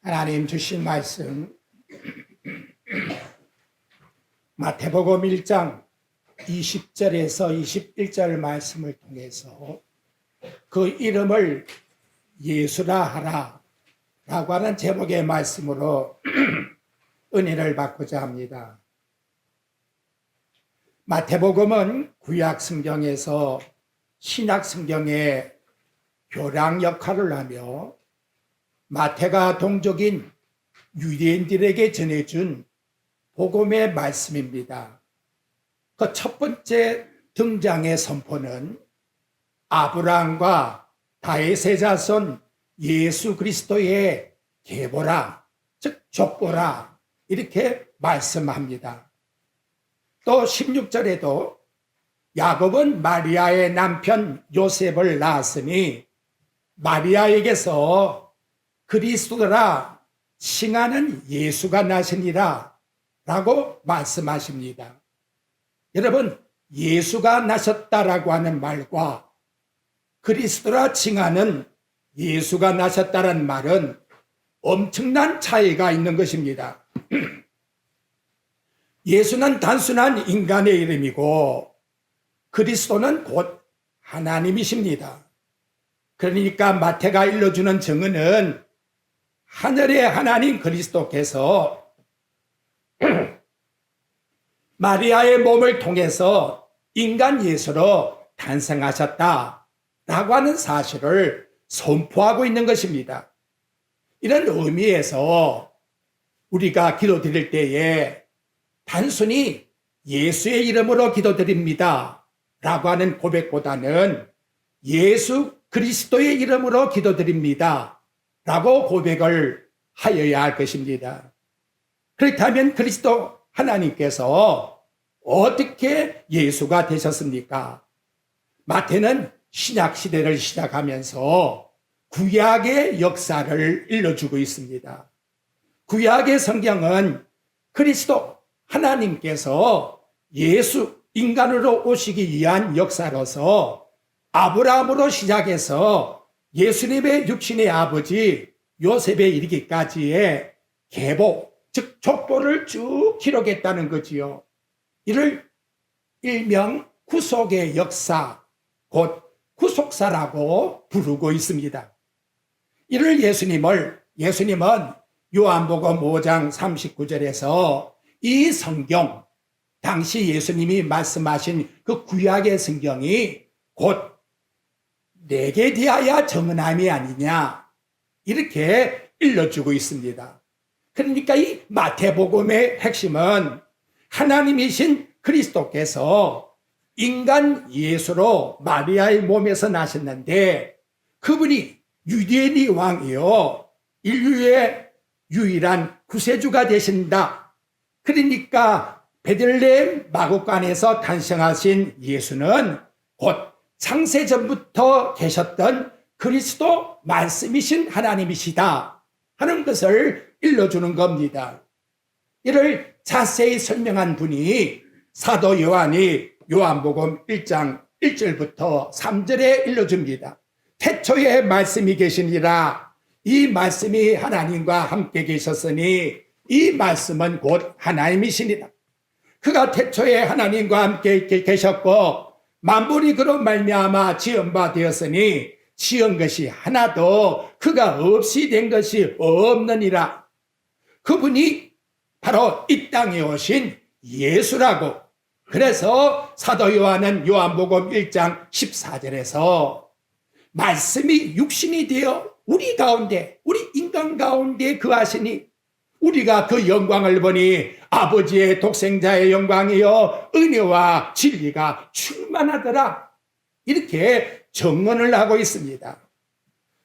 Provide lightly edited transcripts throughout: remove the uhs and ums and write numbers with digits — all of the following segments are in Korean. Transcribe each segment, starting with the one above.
하나님 주신 말씀 마태복음 1장 20절에서 21절 말씀을 통해서 그 이름을 예수라 하라 라고 하는 제목의 말씀으로 은혜를 받고자 합니다. 마태복음은 구약 성경에서 신약 성경의 교량 역할을 하며 마태가 동족인 유대인들에게 전해준 복음의 말씀입니다. 그 첫 번째 등장의 선포는 아브라함과 다윗의 자손 예수 그리스도의 계보라, 즉 족보라 이렇게 말씀합니다. 또 16절에도 야곱은 마리아의 남편 요셉을 낳았으니 마리아에게서 그리스도라 칭하는 예수가 나시니라 라고 말씀하십니다. 여러분, 예수가 나셨다라고 하는 말과 그리스도라 칭하는 예수가 나셨다는 말은 엄청난 차이가 있는 것입니다. 예수는 단순한 인간의 이름이고 그리스도는 곧 하나님이십니다. 그러니까 마태가 일러주는 증언은 하늘의 하나님 그리스도께서 마리아의 몸을 통해서 인간 예수로 탄생하셨다라고 하는 사실을 선포하고 있는 것입니다. 이런 의미에서 우리가 기도드릴 때에 단순히 예수의 이름으로 기도드립니다 라고 하는 고백보다는 예수 그리스도의 이름으로 기도드립니다 라고 고백을 하여야 할 것입니다. 그렇다면 그리스도 하나님께서 어떻게 예수가 되셨습니까? 마태는 신약 시대를 시작하면서 구약의 역사를 일러주고 있습니다. 구약의 성경은 그리스도 하나님께서 예수 인간으로 오시기 위한 역사로서 아브라함으로 시작해서 예수님의 육신의 아버지 요셉에 이르기까지의 계보, 즉 족보를 쭉 기록했다는 거지요. 이를 일명 구속의 역사, 곧 구속사라고 부르고 있습니다. 이를 예수님은 요한복음 5장 39절에서 이 성경, 당시 예수님이 말씀하신 그 구약의 성경이 곧 내게 대하여 정언함이 아니냐 이렇게 일러주고 있습니다. 그러니까 이 마태복음의 핵심은 하나님이신 그리스도께서 인간 예수로 마리아의 몸에서 나셨는데 그분이 유대인의 왕이요 인류의 유일한 구세주가 되신다. 그러니까 베들레헴 마구간에서 탄생하신 예수는 곧 창세전부터 계셨던 그리스도 말씀이신 하나님이시다 하는 것을 일러주는 겁니다. 이를 자세히 설명한 분이 사도 요한이 요한복음 1장 1절부터 3절에 일러줍니다. 태초에 말씀이 계시니라. 이 말씀이 하나님과 함께 계셨으니 이 말씀은 곧 하나님이시니라. 그가 태초에 하나님과 함께 계셨고 만물이 그로 말미암아 지은 바 되었으니 지은 것이 하나도 그가 없이 된 것이 없느니라. 그분이 바로 이 땅에 오신 예수라고. 그래서 사도 요한은 요한복음 1장 14절에서 말씀이 육신이 되어 우리 가운데, 우리 인간 가운데 거하시니 우리가 그 영광을 보니 아버지의 독생자의 영광이요 은혜와 진리가 충만하더라. 이렇게 증언을 하고 있습니다.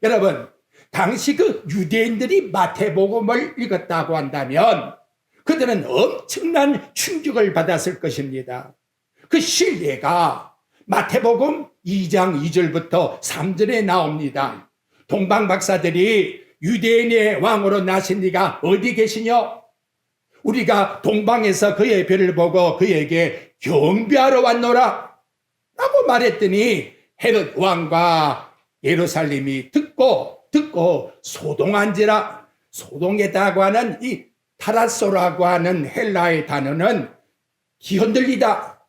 여러분, 당시 그 유대인들이 마태복음을 읽었다고 한다면 그들은 엄청난 충격을 받았을 것입니다. 그 신뢰가 마태복음 2장 2절부터 3절에 나옵니다. 동방 박사들이 유대인의 왕으로 나신 네가 어디 계시냐? 우리가 동방에서 그의 별을 보고 그에게 경배하러 왔노라 라고 말했더니 헤롯 왕과 예루살렘이 듣고 소동한지라. 소동에다고 하는 이 타라소라고 하는 헬라의 단어는 기흔들리다,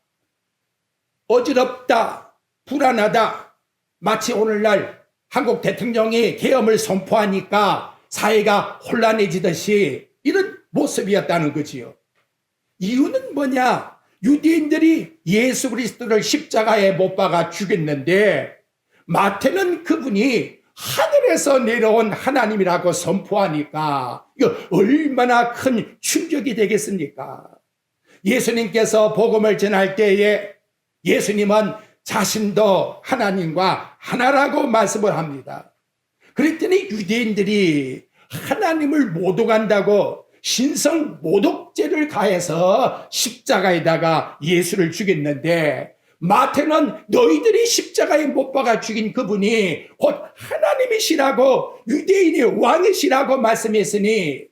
어지럽다, 불안하다, 마치 오늘날 한국 대통령이 계엄을 선포하니까 사회가 혼란해지듯이 이런 모습이었다는 거지요. 이유는 뭐냐? 유대인들이 예수 그리스도를 십자가에 못 박아 죽였는데 마태는 그분이 하늘에서 내려온 하나님이라고 선포하니까 이거 얼마나 큰 충격이 되겠습니까? 예수님께서 복음을 전할 때에 예수님은 자신도 하나님과 하나라고 말씀을 합니다. 그랬더니 유대인들이 하나님을 모독한다고 신성 모독죄를 가해서 십자가에다가 예수를 죽였는데 마태는 너희들이 십자가에 못 박아 죽인 그분이 곧 하나님이시라고 유대인의 왕이시라고 말씀했으니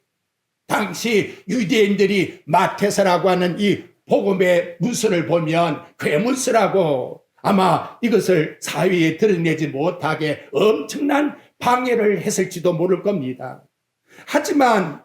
당시 유대인들이 마태서라고 하는 이 복음의 문서를 보면 괴문서라고 아마 이것을 사회에 드러내지 못하게 엄청난 방해를 했을지도 모를 겁니다. 하지만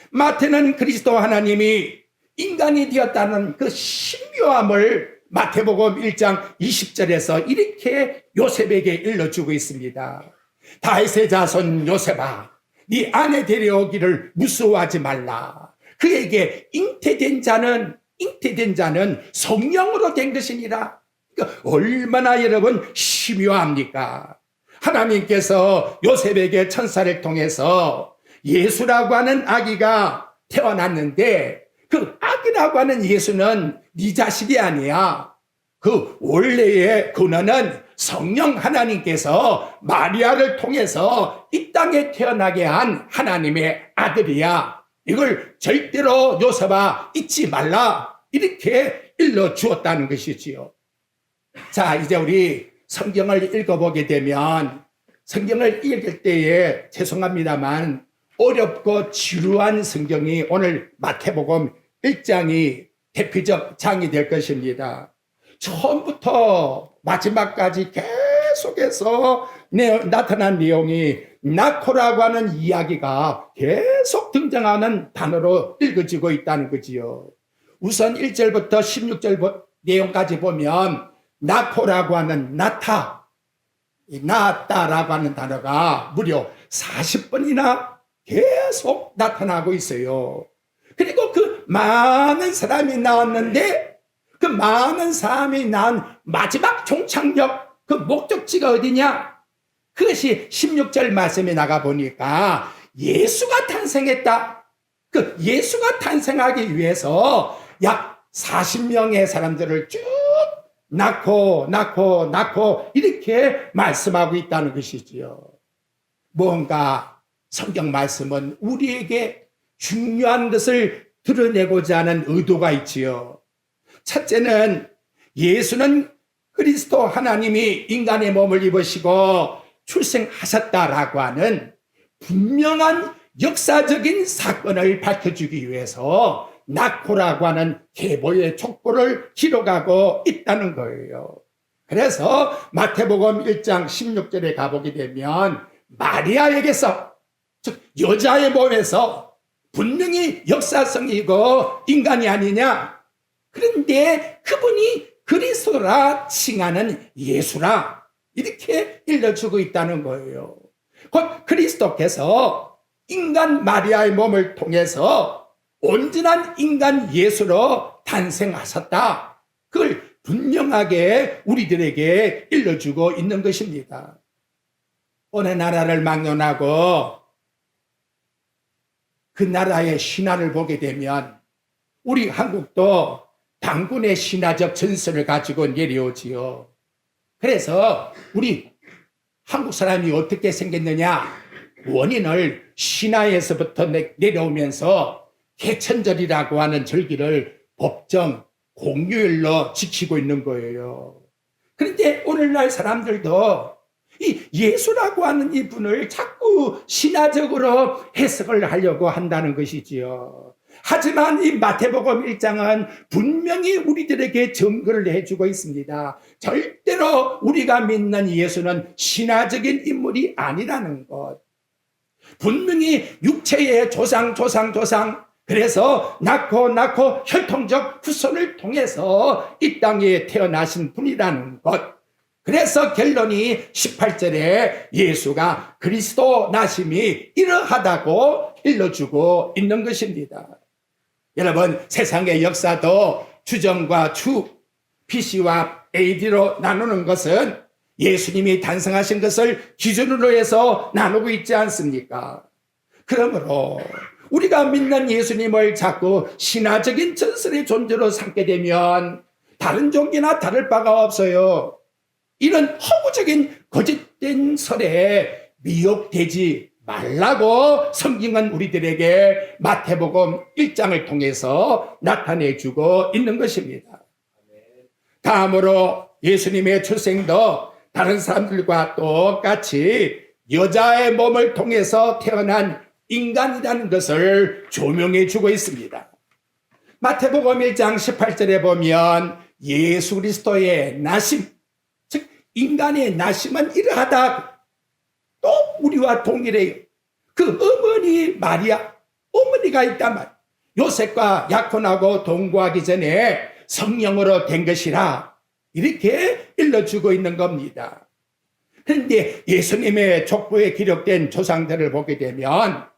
마태는 그리스도 하나님이 인간이 되었다는 그 신묘함을 마태복음 1장 20절에서 이렇게 요셉에게 일러주고 있습니다. 다윗의 자손 요셉아, 네 아내 데려오기를 무서워하지 말라. 그에게 잉태된 자는 성령으로 된 것이니라. 그러니까 얼마나 여러분 심오합니까? 하나님께서 요셉에게 천사를 통해서 예수라고 하는 아기가 태어났는데 그 아기라고 하는 예수는 네 자식이 아니야. 그 원래의 근원은 성령 하나님께서 마리아를 통해서 이 땅에 태어나게 한 하나님의 아들이야. 이걸 절대로 요셉아 잊지 말라. 이렇게 일러주었다는 것이지요. 자, 이제 우리 성경을 읽어보게 되면 성경을 읽을 때에 죄송합니다만 어렵고 지루한 성경이 오늘 마태복음 1장이 대표적 장이 될 것입니다. 처음부터 마지막까지 계속해서 나타난 내용이 나코라고 하는 이야기가 계속 등장하는 단어로 읽어지고 있다는 거지요. 우선 1절부터 16절 내용까지 보면 나코라고 하는 나타라고 하는 단어가 무려 40번이나 계속 나타나고 있어요. 그리고 그 많은 사람이 나왔는데 그 많은 사람이 나온 마지막 종착역 그 목적지가 어디냐? 그것이 16절 말씀에 나가 보니까 예수가 탄생했다. 그 예수가 탄생하기 위해서 약 40명의 사람들을 쭉 낳고 이렇게 말씀하고 있다는 것이지요. 뭔가 성경 말씀은 우리에게 중요한 것을 드러내고자 하는 의도가 있지요. 첫째는 예수는 그리스도 하나님이 인간의 몸을 입으시고 출생하셨다라고 하는 분명한 역사적인 사건을 밝혀주기 위해서 나코라고 하는 계보의 촉보를 기록하고 있다는 거예요. 그래서 마태복음 1장 16절에 가보게 되면 마리아에게서 즉 여자의 몸에서 분명히 역사성이고 인간이 아니냐. 그런데 그분이 그리스도라 칭하는 예수라 이렇게 일러주고 있다는 거예요. 곧 그리스도께서 인간 마리아의 몸을 통해서 온전한 인간 예수로 탄생하셨다. 그걸 분명하게 우리들에게 일러주고 있는 것입니다. 어느 나라를 막론하고 그 나라의 신화를 보게 되면 우리 한국도 당군의 신화적 전설을 가지고 내려오지요. 그래서 우리 한국 사람이 어떻게 생겼느냐? 원인을 신화에서부터 내려오면서 개천절이라고 하는 절기를 법정 공휴일로 지키고 있는 거예요. 그런데 오늘날 사람들도 이 예수라고 하는 이분을 자꾸 신화적으로 해석을 하려고 한다는 것이지요. 하지만 이 마태복음 1장은 분명히 우리들에게 증거를 해주고 있습니다. 절대로 우리가 믿는 예수는 신화적인 인물이 아니라는 것. 분명히 육체의 조상. 그래서 낳고 혈통적 후손을 통해서 이 땅에 태어나신 분이라는 것. 그래서 결론이 18절에 예수가 그리스도 나심이 이러하다고 일러주고 있는 것입니다. 여러분, 세상의 역사도 주정과 주, BC와 AD로 나누는 것은 예수님이 탄생하신 것을 기준으로 해서 나누고 있지 않습니까? 그러므로 우리가 믿는 예수님을 자꾸 신화적인 전설의 존재로 삼게 되면 다른 종교나 다를 바가 없어요. 이런 허구적인 거짓된 설에 미혹되지 말라고 성경은 우리들에게 마태복음 1장을 통해서 나타내주고 있는 것입니다. 다음으로 예수님의 출생도 다른 사람들과 똑같이 여자의 몸을 통해서 태어난 인간이라는 것을 조명해 주고 있습니다. 마태복음 1장 18절에 보면 예수 그리스도의 나심, 즉 인간의 나심은 이러하다. 또 우리와 동일해요. 그 어머니 마리아, 어머니가 있단 말이에요. 요셉과 약혼하고 동거하기 전에 성령으로 된 것이라 이렇게 일러주고 있는 겁니다. 그런데 예수님의 족보에 기록된 조상들을 보게 되면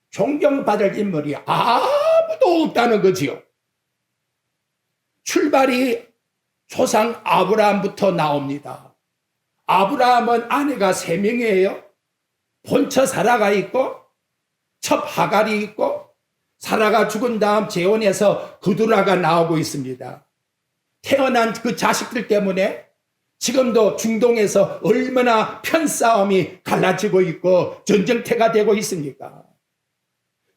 존경받을 인물이 아무도 없다는 거지요. 출발이 조상 아브라함부터 나옵니다. 아브라함은 아내가 3명이에요. 본처 사라가 있고 첩 하갈이 있고 사라가 죽은 다음 재혼해서 그두라가 나오고 있습니다. 태어난 그 자식들 때문에 지금도 중동에서 얼마나 편싸움이 갈라지고 있고 전쟁터가 되고 있습니까?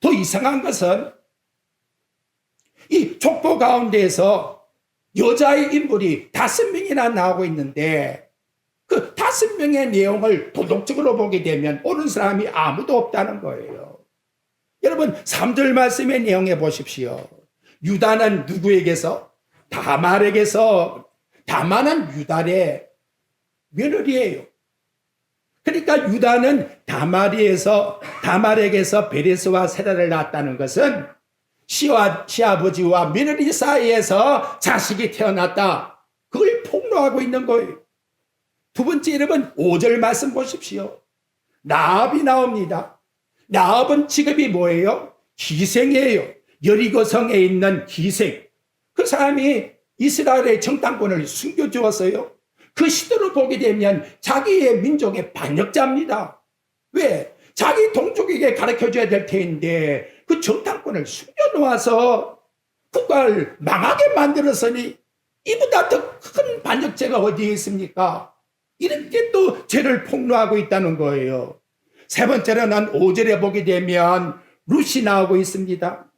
더 이상한 것은 이 족보 가운데에서 여자의 인물이 5명이나 나오고 있는데 그 5명의 내용을 도덕적으로 보게 되면 옳은 사람이 아무도 없다는 거예요. 여러분 3절 말씀의 내용에 보십시오. 유다는 누구에게서? 다말에게서. 다말은 유다의 며느리예요. 그러니까 유다는 다말에게서 베레스와 세라를 낳았다는 것은 시아버지와 며느리 사이에서 자식이 태어났다. 그걸 폭로하고 있는 거예요. 두 번째, 여러분 5절 말씀 보십시오. 라합이 나옵니다. 라합은 직업이 뭐예요? 기생이에요. 여리고성에 있는 기생. 그 사람이 이스라엘의 정탐권을 숨겨주었어요. 그 시대로 보게 되면 자기의 민족의 반역자입니다. 왜? 자기 동족에게 가르쳐줘야 될 텐데 그 정탐권을 숨겨놓아서 국가를 망하게 만들었으니 이보다 더 큰 반역죄가 어디에 있습니까? 이렇게 또 죄를 폭로하고 있다는 거예요. 세 번째로는 5절에 보게 되면 룻이 나오고 있습니다.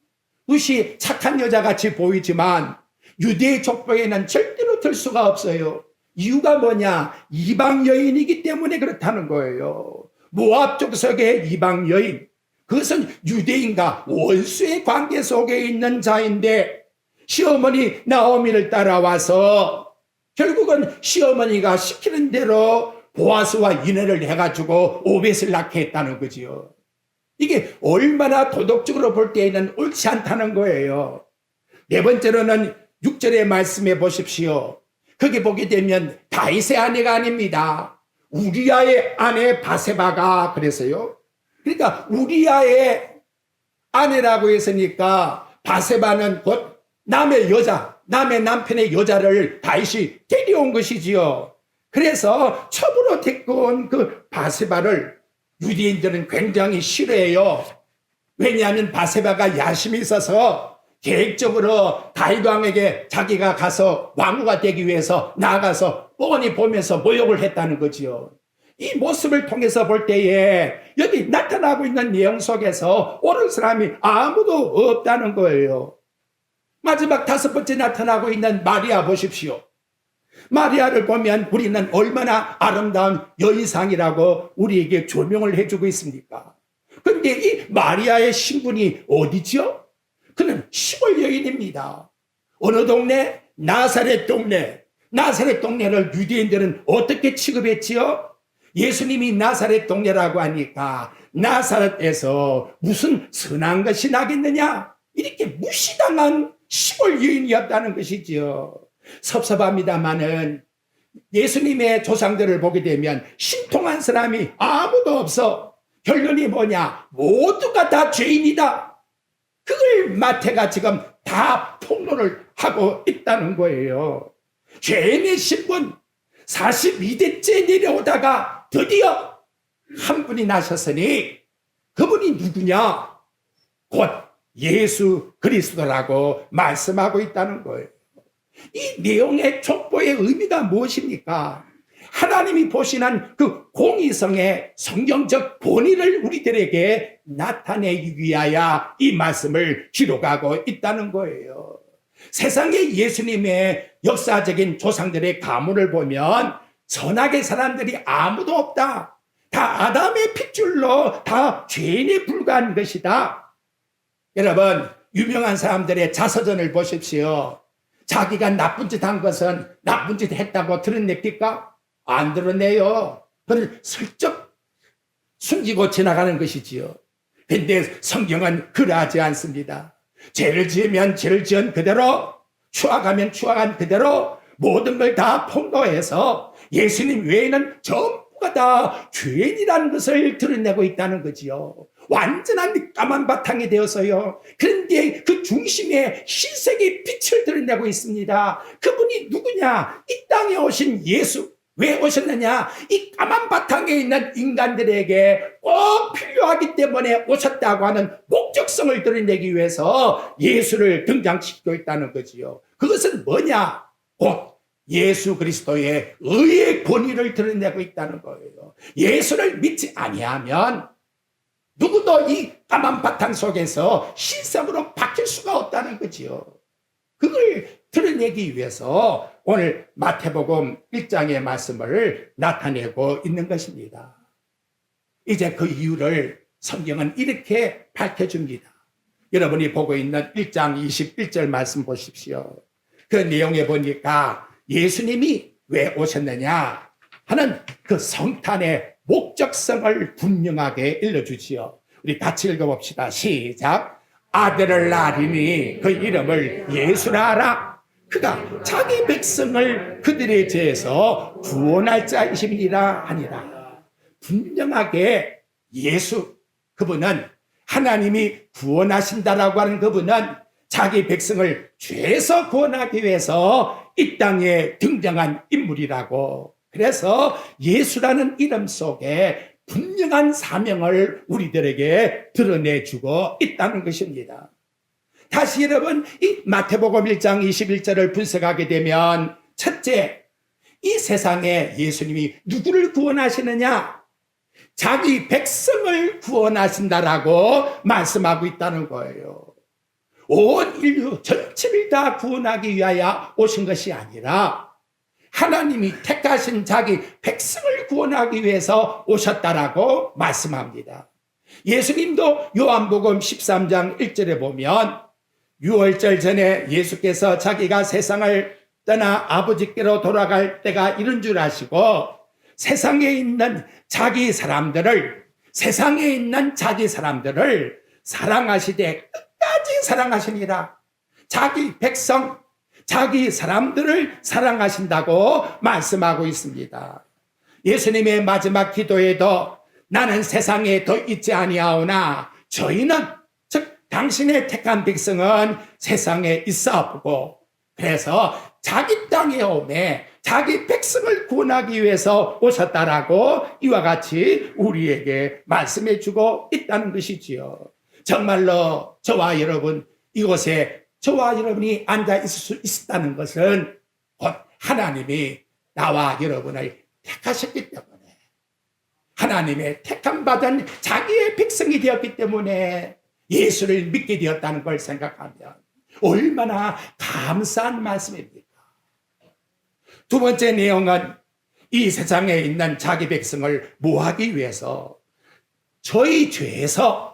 룻이 착한 여자같이 보이지만 유대의 족보에는 절대로 들 수가 없어요. 이유가 뭐냐? 이방 여인이기 때문에 그렇다는 거예요. 모압 족속의 이방 여인. 그것은 유대인과 원수의 관계 속에 있는 자인데 시어머니 나오미를 따라와서 결국은 시어머니가 시키는 대로 보아스와 인해를 해가지고 오벳을 낳게 했다는 거지요. 이게 얼마나 도덕적으로 볼 때에는 옳지 않다는 거예요. 네 번째로는 6절의 말씀해 보십시오. 거기 보게 되면 다윗의 아내가 아닙니다. 우리아의 아내 바세바가 그래서요. 그러니까 우리아의 아내라고 했으니까 바세바는 곧 남의 여자, 남의 남편의 여자를 다윗이 데려온 것이지요. 그래서 첩으로 데리고 온 그 바세바를 유대인들은 굉장히 싫어해요. 왜냐하면 바세바가 야심이 있어서 계획적으로 다윗 왕에게 자기가 가서 왕후가 되기 위해서 나아가서 뻔히 보면서 모욕을 했다는 거지요. 이 모습을 통해서 볼 때에 여기 나타나고 있는 내용 속에서 옳은 사람이 아무도 없다는 거예요. 마지막 5번째 나타나고 있는 마리아 보십시오. 마리아를 보면 우리는 얼마나 아름다운 여인상이라고 우리에게 조명을 해주고 있습니까? 그런데 이 마리아의 신분이 어디죠? 그는 시골 여인입니다. 어느 동네? 나사렛 동네. 나사렛 동네를 유대인들은 어떻게 취급했지요? 예수님이 나사렛 동네라고 하니까 나사렛에서 무슨 선한 것이 나겠느냐? 이렇게 무시당한 시골 여인이었다는 것이지요. 섭섭합니다마는 예수님의 조상들을 보게 되면 신통한 사람이 아무도 없어. 결론이 뭐냐? 모두가 다 죄인이다. 그걸 마태가 지금 다 폭로를 하고 있다는 거예요. 죄인의 신분 42대째 내려오다가 드디어 한 분이 나셨으니 그분이 누구냐? 곧 예수 그리스도라고 말씀하고 있다는 거예요. 이 내용의 족보의 의미가 무엇입니까? 하나님이 보시는 그 공의성의 성경적 본의를 우리들에게 나타내기 위하여 이 말씀을 기록하고 있다는 거예요. 세상에 예수님의 역사적인 조상들의 가문을 보면 선하게 사람들이 아무도 없다. 다 아담의 핏줄로 다 죄인에 불과한 것이다. 여러분, 유명한 사람들의 자서전을 보십시오. 자기가 나쁜 짓 한 것은 나쁜 짓 했다고 드러냅니까? 안 드러내요. 그걸 슬쩍 숨기고 지나가는 것이지요. 근데 성경은 그러하지 않습니다. 죄를 지으면 죄를 지은 그대로, 추악하면 추악한 그대로 모든 걸 다 폭로해서 예수님 외에는 전부가 다 죄인이라는 것을 드러내고 있다는 거지요. 완전한 까만 바탕이 되어서요. 그런데 그 중심에 흰색의 빛을 드러내고 있습니다. 그분이 누구냐? 이 땅에 오신 예수. 왜 오셨느냐? 이 까만 바탕에 있는 인간들에게 꼭 필요하기 때문에 오셨다고 하는 목적성을 드러내기 위해서 예수를 등장시키고 있다는 거지요. 그것은 뭐냐? 곧 예수 그리스도의 의의 권위를 드러내고 있다는 거예요. 예수를 믿지 아니하면 누구도 이 까만 바탕 속에서 신성으로 바뀔 수가 없다는 거지요. 그걸 드러내기 위해서 오늘 마태복음 1장의 말씀을 나타내고 있는 것입니다. 이제 그 이유를 성경은 이렇게 밝혀줍니다. 여러분이 보고 있는 1장 21절 말씀 보십시오. 그 내용에 보니까 예수님이 왜 오셨느냐 하는 그 성탄의 목적성을 분명하게 일러주지요. 우리 같이 읽어봅시다. 시작. 아들을 낳으리니 그 이름을 예수라 하라. 그가 자기 백성을 그들의 죄에서 구원할 자이심이라 하니라. 분명하게 예수, 그분은 하나님이 구원하신다라고 하는 그분은 자기 백성을 죄에서 구원하기 위해서 이 땅에 등장한 인물이라고. 그래서 예수라는 이름 속에 분명한 사명을 우리들에게 드러내주고 있다는 것입니다. 다시 여러분, 이 마태복음 1장 21절을 분석하게 되면 첫째, 이 세상에 예수님이 누구를 구원하시느냐? 자기 백성을 구원하신다라고 말씀하고 있다는 거예요. 온 인류 전체를 다 구원하기 위하여 오신 것이 아니라 하나님이 택하신 자기 백성을 구원하기 위해서 오셨다라고 말씀합니다. 예수님도 요한복음 13장 1절에 보면 6월절 전에 예수께서 자기가 세상을 떠나 아버지께로 돌아갈 때가 이른 줄 아시고 세상에 있는 자기 사람들을 사랑하시되 끝까지 사랑하시니라. 자기 백성, 자기 사람들을 사랑하신다고 말씀하고 있습니다. 예수님의 마지막 기도에도 나는 세상에 더 있지 아니하오나 저희는 즉 당신의 택한 백성은 세상에 있사옵고 그래서 자기 땅에 오매 자기 백성을 구원하기 위해서 오셨다라고 이와 같이 우리에게 말씀해 주고 있다는 것이지요. 정말로 저와 여러분 이곳에 저와 여러분이 앉아 있을 수 있다는 것은 곧 하나님이 나와 여러분을 택하셨기 때문에 하나님의 택함받은 자기의 백성이 되었기 때문에 예수를 믿게 되었다는 걸 생각하면 얼마나 감사한 말씀입니까? 두 번째 내용은 이 세상에 있는 자기 백성을 모하기 위해서 저희 죄에서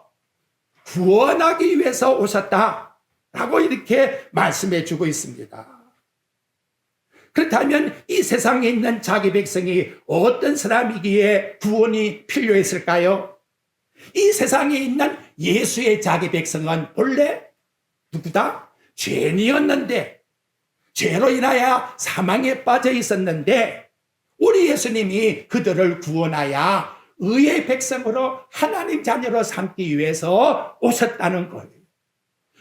구원하기 위해서 오셨다라고 이렇게 말씀해 주고 있습니다. 그렇다면 이 세상에 있는 자기 백성이 어떤 사람이기에 구원이 필요했을까요? 이 세상에 있는 예수의 자기 백성은 본래 누구다? 죄인이었는데, 죄로 인하여 사망에 빠져 있었는데 우리 예수님이 그들을 구원하여 의의 백성으로 하나님 자녀로 삼기 위해서 오셨다는 거예요.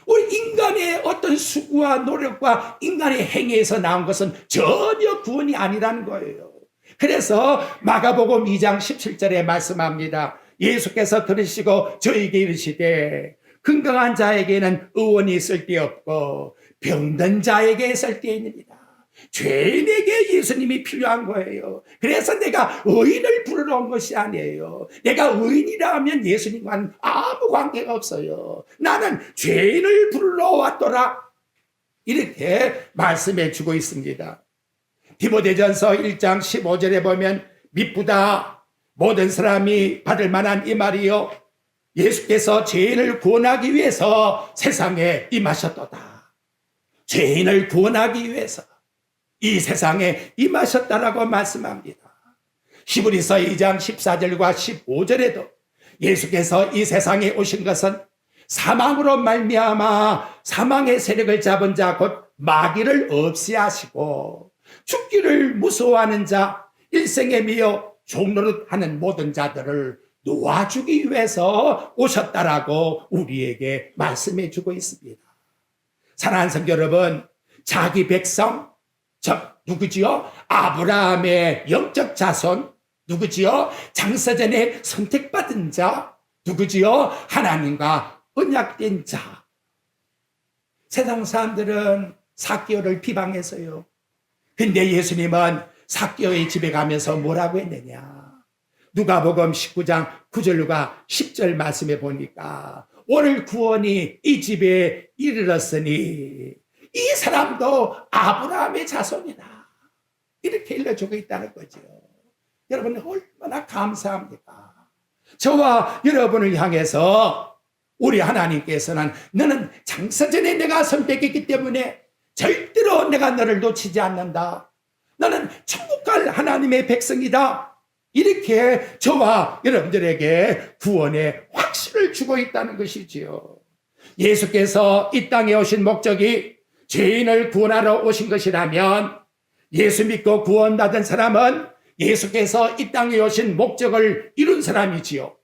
우리 인간의 어떤 수고와 노력과 인간의 행위에서 나온 것은 전혀 구원이 아니라는 거예요. 그래서 마가복음 2장 17절에 말씀합니다. 예수께서 들으시고 저에게 이르시되 건강한 자에게는 의원이 쓸데없고 병든 자에게 쓸데있느니라. 죄인에게 예수님이 필요한 거예요. 그래서 내가 의인을 부르러 온 것이 아니에요. 내가 의인이라 하면 예수님과는 아무 관계가 없어요. 나는 죄인을 부르러 왔더라. 이렇게 말씀해 주고 있습니다. 디모데전서 1장 15절에 보면 미쁘다 모든 사람이 받을 만한 이 말이요 예수께서 죄인을 구원하기 위해서 세상에 임하셨도다. 죄인을 구원하기 위해서 이 세상에 임하셨다라고 말씀합니다. 히브리서 2장 14절과 15절에도 예수께서 이 세상에 오신 것은 사망으로 말미암아 사망의 세력을 잡은 자 곧 마귀를 없이 하시고 죽기를 무서워하는 자 일생에 미어 종노릇하는 모든 자들을 놓아주기 위해서 오셨다라고 우리에게 말씀해 주고 있습니다. 사랑하는 성도 여러분, 자기 백성 즉 누구지요? 아브라함의 영적 자손 누구지요? 장세전에 선택받은 자 누구지요? 하나님과 언약된 자. 세상 사람들은 삭개오를 비방해서요. 근데 예수님은 삭개오의 집에 가면서 뭐라고 했느냐? 누가복음 19장 9절과 10절 말씀해 보니까 오늘 구원이 이 집에 이르렀으니 이 사람도 아브라함의 자손이다. 이렇게 일러주고 있다는 거죠. 여러분 얼마나 감사합니까? 저와 여러분을 향해서 우리 하나님께서는 너는 장세전에 내가 선택했기 때문에 절대로 내가 너를 놓치지 않는다. 너는 천국 갈 하나님의 백성이다. 이렇게 저와 여러분들에게 구원의 확신을 주고 있다는 것이지요. 예수께서 이 땅에 오신 목적이 죄인을 구원하러 오신 것이라면 예수 믿고 구원받은 사람은 예수께서 이 땅에 오신 목적을 이룬 사람이지요.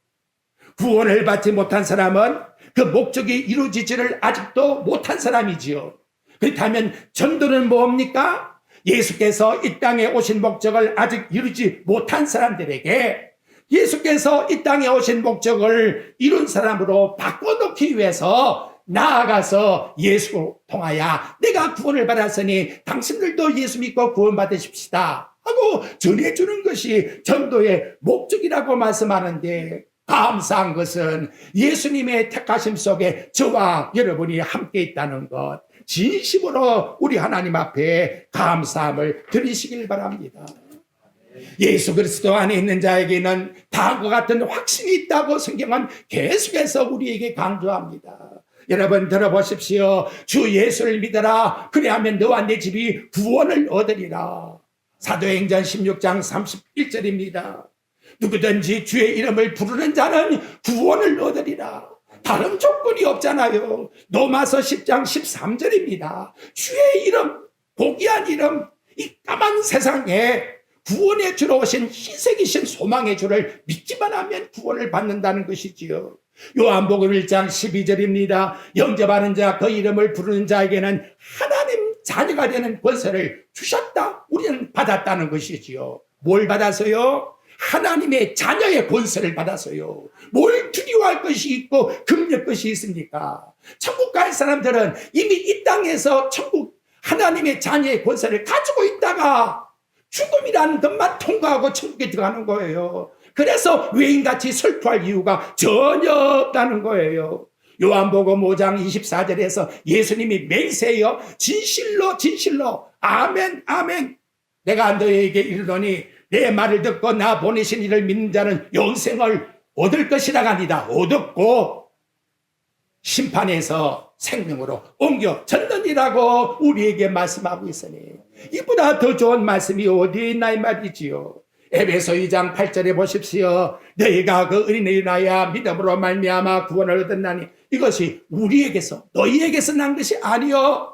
구원을 받지 못한 사람은 그 목적이 이루어지지를 아직도 못한 사람이지요. 그렇다면 전도는 뭡니까? 예수께서 이 땅에 오신 목적을 아직 이루지 못한 사람들에게 예수께서 이 땅에 오신 목적을 이룬 사람으로 바꿔놓기 위해서 나아가서 예수 통하여 내가 구원을 받았으니 당신들도 예수 믿고 구원 받으십시다 하고 전해주는 것이 전도의 목적이라고 말씀하는데, 감사한 것은 예수님의 택하심 속에 저와 여러분이 함께 있다는 것, 진심으로 우리 하나님 앞에 감사함을 드리시길 바랍니다. 예수 그리스도 안에 있는 자에게는 다음과 같은 확신이 있다고 성경은 계속해서 우리에게 강조합니다. 여러분 들어보십시오. 주 예수를 믿어라. 그래야면 너와 내 집이 구원을 얻으리라. 사도행전 16장 31절입니다. 누구든지 주의 이름을 부르는 자는 구원을 얻으리라. 다른 조건이 없잖아요. 로마서 10장 13절입니다. 주의 이름, 고귀한 이름, 이 까만 세상에 구원의 주로 오신 희생이신 소망의 주를 믿기만 하면 구원을 받는다는 것이지요. 요한복음 1장 12절입니다. 영접하는 자, 그 이름을 부르는 자에게는 하나님 자녀가 되는 권세를 주셨다. 우리는 받았다는 것이지요. 뭘 받아서요? 하나님의 자녀의 권세를 받아서요. 뭘 두려워할 것이 있고 금낼 것이 있습니까? 천국 갈 사람들은 이미 이 땅에서 천국 하나님의 자녀의 권세를 가지고 있다가 죽음이라는 것만 통과하고 천국에 들어가는 거예요. 그래서 외인같이 슬퍼할 이유가 전혀 없다는 거예요. 요한복음 5장 24절에서 예수님이 맹세해요. 진실로 진실로 아멘 아멘 내가 너희에게 이르노니 내 말을 듣고 나 보내신 이를 믿는 자는 영생을 얻을 것이라 하니라. 얻었고 심판에서 생명으로 옮겨졌느니라고 우리에게 말씀하고 있으니 이보다 더 좋은 말씀이 어디 있나 이 말이지요. 에베소 2장 8절에 보십시오. 너희가 그 어린아이를 낳아 믿음으로 말미암아 구원을 얻었나니 이것이 우리에게서 너희에게서 난 것이 아니요.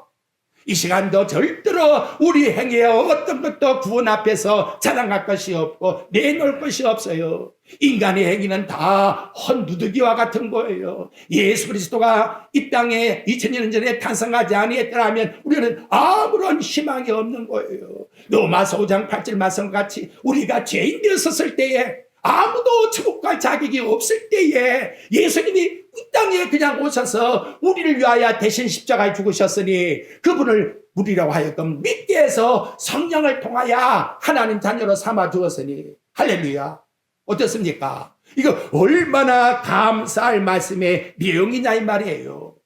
이 시간도 절대로 우리 행위에 어떤 것도 구원 앞에서 자랑할 것이 없고 내놓을 것이 없어요. 인간의 행위는 다 헛누더기와 같은 거예요. 예수 그리스도가 이 땅에 2000년 전에 탄생하지 아니했더라면 우리는 아무런 희망이 없는 거예요. 로마서 5장 8절 말씀과 같이 우리가 죄인 되었을 때에 아무도 천국 갈 자격이 없을 때에 예수님이 이 땅에 그냥 오셔서 우리를 위하여 대신 십자가에 죽으셨으니 그분을 우리라고 하여금 믿게 해서 성령을 통하여 하나님 자녀로 삼아 주었으니 할렐루야. 어떻습니까? 이거 얼마나 감사할 말씀의 내용이냐 이 말이에요.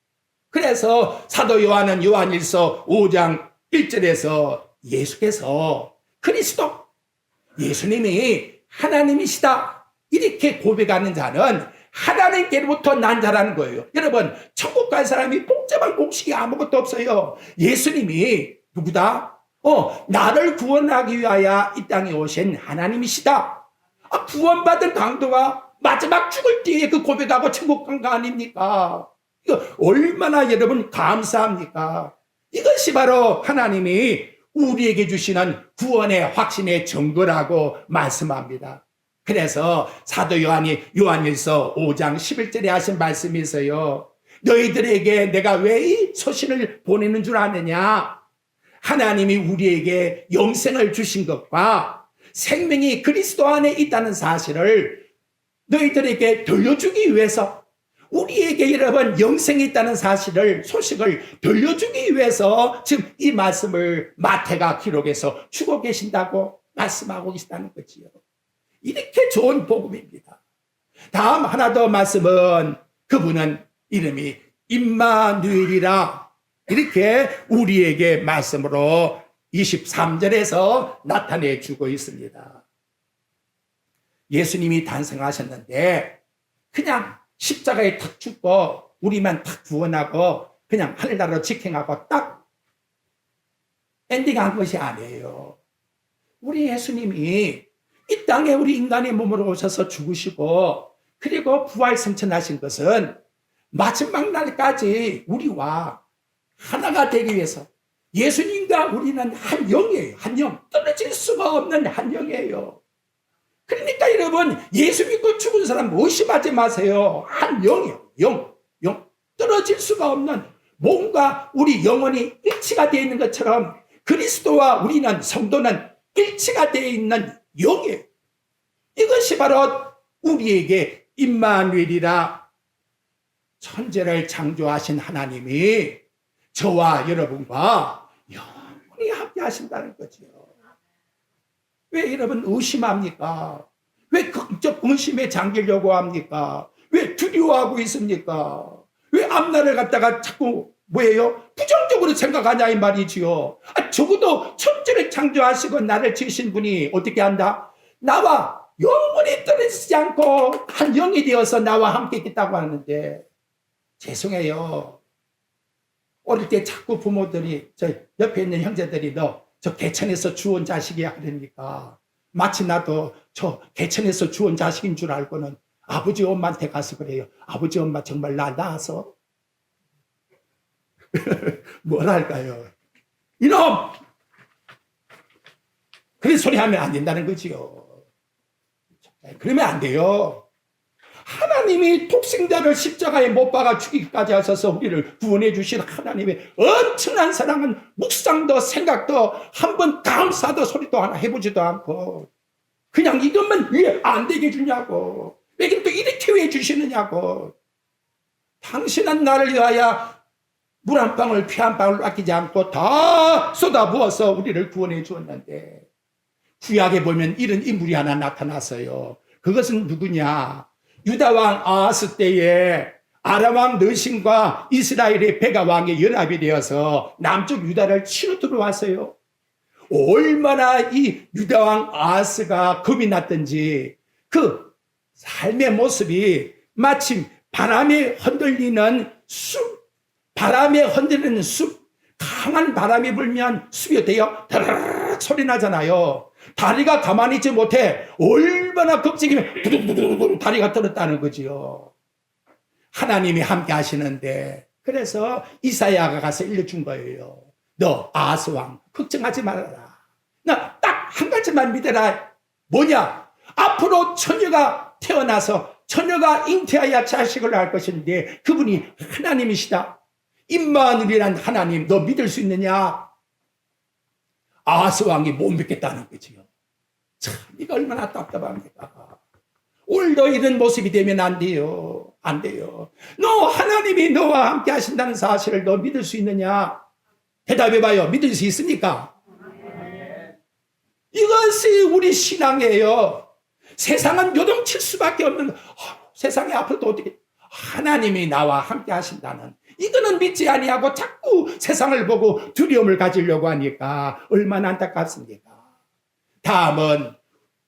그래서 사도 요한은 요한일서 5장 1절에서 예수께서 그리스도 예수님이 하나님이시다 이렇게 고백하는 자는 하나님께로부터 난 자라는 거예요. 여러분 천국 갈 사람이 복잡한 공식이 아무것도 없어요. 예수님이 누구다? 나를 구원하기 위하여 이 땅에 오신 하나님이시다. 구원받은 강도가 마지막 죽을 때에 그 고백하고 천국 간 거 아닙니까? 이거 얼마나 여러분 감사합니까? 이것이 바로 하나님이 우리에게 주시는 구원의 확신의 증거라고 말씀합니다. 그래서 사도 요한이 요한일서 5장 11절에 하신 말씀이 있어요. 너희들에게 내가 왜 이 소신을 보내는 줄 아느냐? 하나님이 우리에게 영생을 주신 것과 생명이 그리스도 안에 있다는 사실을 너희들에게 들려주기 위해서 우리에게 여러분 영생이 있다는 사실을 소식을 들려주기 위해서 지금 이 말씀을 마태가 기록해서 주고 계신다고 말씀하고 계시다는 거지요. 이렇게 좋은 복음입니다. 다음 하나 더 말씀은 그분은 이름이 임마누엘이라 이렇게 우리에게 말씀으로 23절에서 나타내 주고 있습니다. 예수님이 탄생하셨는데 그냥 십자가에 탁 죽고 우리만 탁 구원하고 그냥 하늘나라로 직행하고 딱 엔딩한 것이 아니에요. 우리 예수님이 이 땅에 우리 인간의 몸으로 오셔서 죽으시고 그리고 부활승천하신 것은 마지막 날까지 우리와 하나가 되기 위해서 예수님과 우리는 한 영이에요. 한 영. 떨어질 수가 없는 한 영이에요. 그러니까 여러분 예수 믿고 죽은 사람 의심하지 마세요. 한 영이에요. 영. 떨어질 수가 없는 몸과 우리 영혼이 일치가 되어 있는 것처럼 그리스도와 우리는 성도는 일치가 되어 있는 영이에요. 이것이 바로 우리에게 임마누엘이라 천재를 창조하신 하나님이 저와 여러분과 영원히 함께 하신다는 거죠. 왜 여러분 의심합니까? 왜 극적 의심에 잠기려고 합니까? 왜 두려워하고 있습니까? 왜 앞날을 갖다가 자꾸 뭐예요? 부정적으로 생각하냐 이 말이지요. 적어도 천재를 창조하시고 나를 지으신 분이 어떻게 한다? 나와 영원히 떨어지지 않고 한 영이 되어서 나와 함께 있겠다고 하는데 죄송해요. 어릴 때 자꾸 부모들이 저 옆에 있는 형제들이 너 저 개천에서 주운 자식이야 그러니까 마치 나도 저 개천에서 주운 자식인 줄 알고는 아버지 엄마한테 가서 그래요. 아버지 엄마 정말 나 낳아서 뭐랄까요? 이놈! 그런 소리 하면 안 된다는 거지요. 그러면 안 돼요. 하나님이 독생자를 십자가에 못 박아 죽이기까지 하셔서 우리를 구원해 주신 하나님의 엄청난 사랑은 묵상도 생각도 한번 감사도 소리도 하나 해보지도 않고 그냥 이것만 왜 안 되게 주냐고 왜 또 이렇게 왜 주시느냐고 당신은 나를 위하여 물 한 방울 피 한 방울 아끼지 않고 다 쏟아부어서 우리를 구원해 주었는데 구약에 보면 이런 인물이 하나 나타났어요. 그것은 누구냐? 유다왕 아하스 때에 아람왕 느신과 이스라엘의 베가 왕의 연합이 되어서 남쪽 유다를 치러 들어왔어요. 얼마나 이 유다왕 아하스가 겁이 났던지 그 삶의 모습이 마침 바람에 흔들리는 바람에 흔들리는 숲, 강한 바람이 불면 숲이 어때요? 드르륵 소리 나잖아요. 다리가 가만히 있지 못해 얼마나 겁쟁이면 두두두두 다리가 떨었다는 거지요. 하나님이 함께 하시는데, 그래서 이사야가 가서 일러준 거예요. 너 아하스왕 걱정하지 말아라. 나 딱 한 가지만 믿어라. 뭐냐? 앞으로 처녀가 태어나서 처녀가 잉태하여 자식을 낳을 것인데 그분이 하나님이시다. 임마누엘이란 하나님 너 믿을 수 있느냐? 아하스 왕이 못 믿겠다는 거지요. 참 이거 얼마나 답답합니까? 오늘도 이런 모습이 되면 안 돼요. 안 돼요. 너 하나님이 너와 함께 하신다는 사실을 너 믿을 수 있느냐? 대답해봐요. 믿을 수 있습니까? 이것이 우리 신앙이에요. 세상은 요동칠 수밖에 없는, 세상에 앞으로도 어떻게 하나님이 나와 함께 하신다는, 이거는 믿지 아니하고 자꾸 세상을 보고 두려움을 가지려고 하니까 얼마나 안타깝습니까? 다음은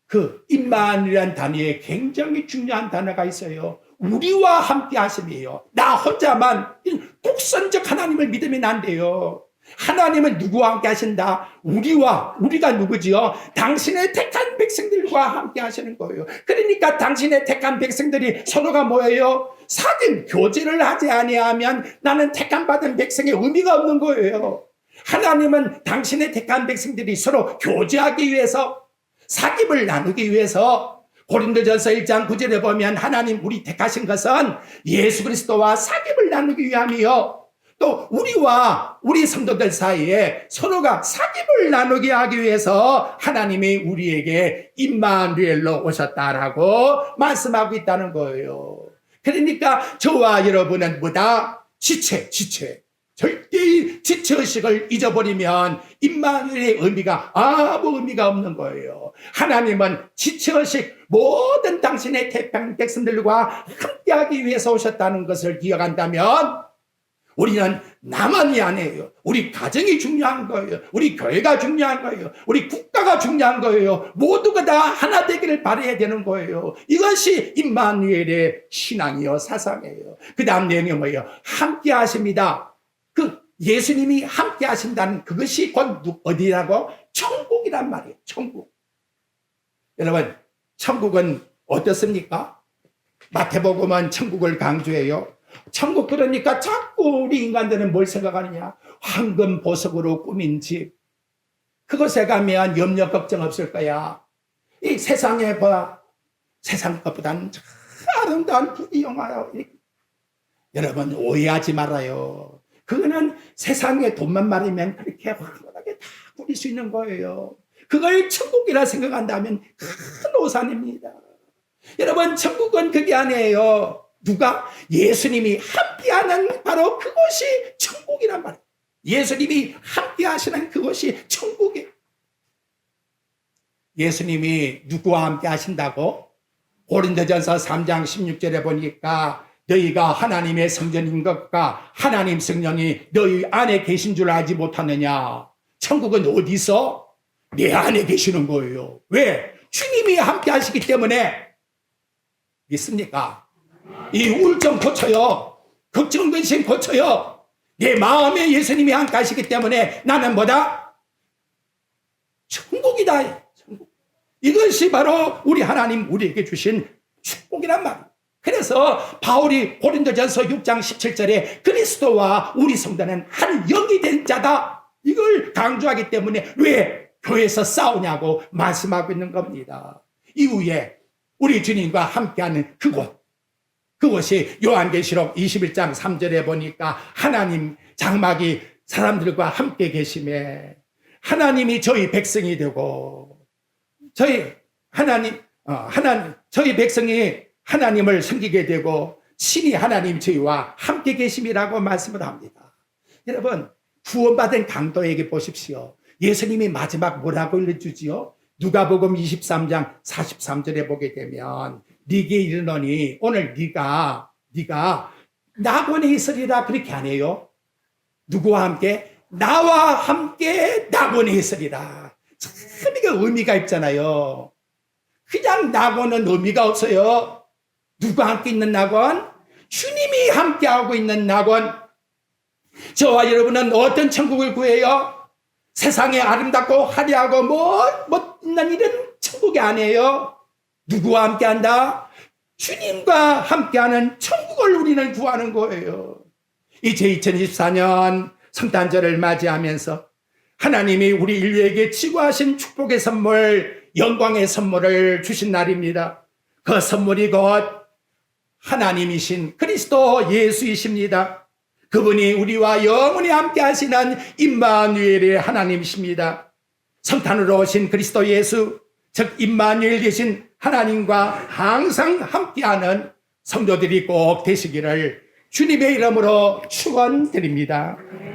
그 임마누엘이라는 단어에 굉장히 중요한 단어가 있어요. 우리와 함께 하심이에요. 나 혼자만 독선적 하나님을 믿으면 안 돼요. 하나님은 누구와 함께 하신다? 우리가 누구지요? 당신의 택한 백성들과 함께 하시는 거예요. 그러니까 당신의 택한 백성들이 서로가 뭐예요? 사귐, 교제를 하지 아니하면 나는 택한 받은 백성의 의미가 없는 거예요. 하나님은 당신의 택한 백성들이 서로 교제하기 위해서, 사귐을 나누기 위해서, 고린도전서 1장 9절에 보면 하나님 우리 택하신 것은 예수 그리스도와 사귐을 나누기 위함이요, 또 우리와 우리 성도들 사이에 서로가 사귐을 나누게 하기 위해서 하나님이 우리에게 임마누엘로 오셨다라고 말씀하고 있다는 거예요. 그러니까 저와 여러분은 뭐다? 지체. 절대 지체의식을 잊어버리면 임마누엘의 의미가 아무 의미가 없는 거예요. 하나님은 지체의식, 모든 당신의 택한 백성들과 함께하기 위해서 오셨다는 것을 기억한다면 우리는 나만이 아니에요. 우리 가정이 중요한 거예요. 우리 교회가 중요한 거예요. 우리 국가가 중요한 거예요. 모두가 다 하나 되기를 바라야 되는 거예요. 이것이 임마누엘의 신앙이요, 사상이에요. 그 다음 내용이 뭐예요? 함께 하십니다. 그 예수님이 함께 하신다는 그것이 곧 어디라고? 천국이란 말이에요. 천국. 여러분, 천국은 어떻습니까? 마태복음은 천국을 강조해요. 천국 그러니까 자꾸 우리 인간들은 뭘 생각하느냐? 황금 보석으로 꾸민 집, 그곳에 가면 염려 걱정 없을 거야. 이 세상에 봐, 세상 것보다는 아름다운 부귀영화요. 여러분 오해하지 말아요. 그거는 세상에 돈만 많으면 그렇게 환하게 다 누릴 수 있는 거예요. 그걸 천국이라 생각한다면 큰 오산입니다. 여러분, 천국은 그게 아니에요. 누가? 예수님이 함께하는 바로 그곳이 천국이란 말이에요. 예수님이 함께 하시는 그것이 천국이에요. 예수님이 누구와 함께 하신다고? 고린도전서 3장 16절에 보니까 너희가 하나님의 성전인 것과 하나님 성령이 너희 안에 계신 줄 알지 못하느냐. 천국은 어디서? 내 안에 계시는 거예요. 왜? 주님이 함께 하시기 때문에. 믿습니까? 이 우울증 고쳐요. 걱정 근심 고쳐요. 내 마음에 예수님이 함께 하시기 때문에 나는 뭐다? 천국이다. 천국. 이것이 바로 우리 하나님 우리에게 주신 축복이란 말이에요. 그래서 바울이 고린도전서 6장 17절에 그리스도와 우리 성도는 한 영이 된 자다, 이걸 강조하기 때문에 왜 교회에서 싸우냐고 말씀하고 있는 겁니다. 이후에 우리 주님과 함께하는 그곳이 요한계시록 21장 3절에 보니까 하나님 장막이 사람들과 함께 계심에 하나님이 저희 백성이 되고 저희 백성이 하나님을 섬기게 되고 신이 하나님 저희와 함께 계심이라고 말씀을 합니다. 여러분, 구원받은 강도에게 보십시오. 예수님이 마지막 뭐라고 일러주지요? 누가복음 23장 43절에 보게 되면 네게 이르노니 오늘 네가 낙원에 있으리라, 그렇게 안 해요. 누구와 함께? 나와 함께 낙원에 있으리라. 참 이게 의미가 있잖아요. 그냥 낙원은 의미가 없어요. 누가 함께 있는 낙원? 주님이 함께하고 있는 낙원. 저와 여러분은 어떤 천국을 구해요? 세상에 아름답고 화려하고 멋난 이런 천국이 아니에요. 누구와 함께한다? 주님과 함께하는 천국을 우리는 구하는 거예요. 이제 2024년 성탄절을 맞이하면서 하나님이 우리 인류에게 치고하신 축복의 선물, 영광의 선물을 주신 날입니다. 그 선물이 곧 하나님이신 그리스도 예수이십니다. 그분이 우리와 영원히 함께 하시는 임마누엘의 하나님이십니다. 성탄으로 오신 그리스도 예수, 즉 임마누엘 되신 하나님과 항상 함께하는 성도들이 꼭 되시기를 주님의 이름으로 축원드립니다.